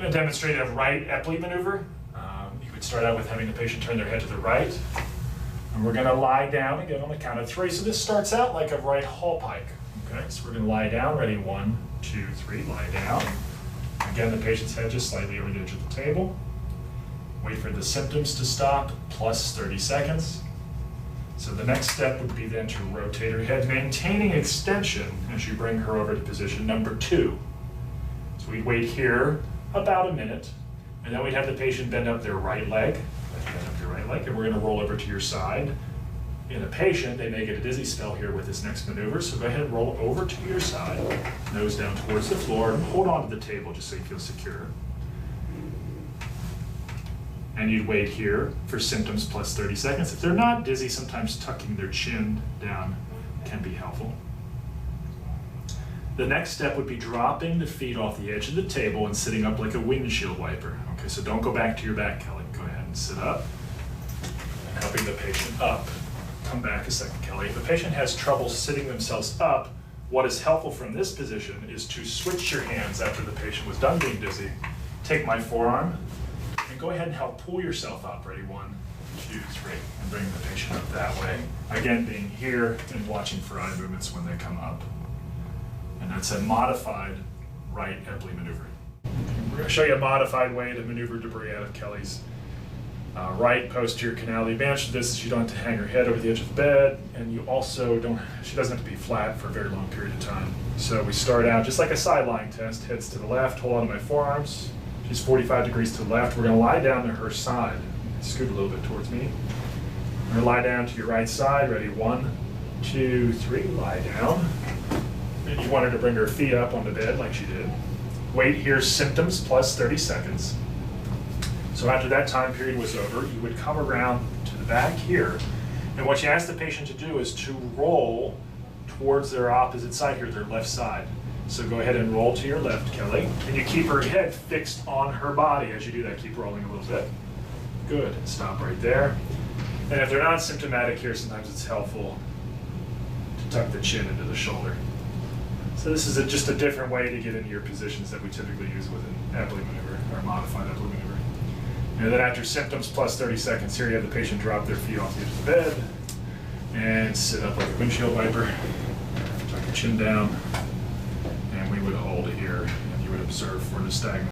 going to demonstrate a right Epley maneuver. You would start out with having the patient turn their head to the right. And we're going to lie down again on the count of 3. So this starts out like a right hall pike. Okay, so we're going to lie down. Ready? 1, 2, 3. Lie down. Again, the patient's head just slightly over the edge of the table. Wait for the symptoms to stop, plus 30 seconds. So the next step would be then to rotate her head, maintaining extension as you bring her over to position number 2. So we'd wait here about a minute, and then we'd have the patient bend up their right leg. Bend up your right leg, and we're going to roll over to your side. In a patient, they may get a dizzy spell here with this next maneuver, so go ahead and roll over to your side, nose down towards the floor, and hold on to the table just so you feel secure. And you'd wait here for symptoms plus 30 seconds. If they're not dizzy, sometimes tucking their chin down can be helpful. The next step would be dropping the feet off the edge of the table and sitting up like a windshield wiper. Okay, so don't go back to your back, Kelly. Go ahead and sit up and helping the patient up. Come back a second, Kelly. If the patient has trouble sitting themselves up, what is helpful from this position is to switch your hands after the patient was done being dizzy. Take my forearm and go ahead and help pull yourself up. Ready? 1, 2, 3. And bring the patient up that way. Again, being here and watching for eye movements when they come up. And that's a modified right Epley maneuver. We're going to show you a modified way to maneuver debris out of Kelly's right posterior canal. The advantage of this is you don't have to hang her head over the edge of the bed, and you also she doesn't have to be flat for a very long period of time. So we start out just like a side-lying test, heads to the left, hold on to my forearms. She's 45 degrees to the left. We're going to lie down to her side. Scoot a little bit towards me. We're going to lie down to your right side. Ready? 1, 2, 3. Lie down. And you want her to bring her feet up on the bed like she did. Wait here, symptoms plus 30 seconds. So after that time period was over, you would come around to the back here. And what you ask the patient to do is to roll towards their opposite side here, their left side. So go ahead and roll to your left, Kelly. And you keep her head fixed on her body as you do that. Keep rolling a little bit. Good. Stop right there. And if they're not symptomatic here, sometimes it's helpful to tuck the chin into the shoulder. So this is just a different way to get into your positions that we typically use with an Epley maneuver, or modified Epley maneuver. And then after symptoms plus 30 seconds, here you have the patient drop their feet off the edge of the bed and sit up like a windshield wiper, tuck your chin down, and we would hold here, and you would observe for nystagmus.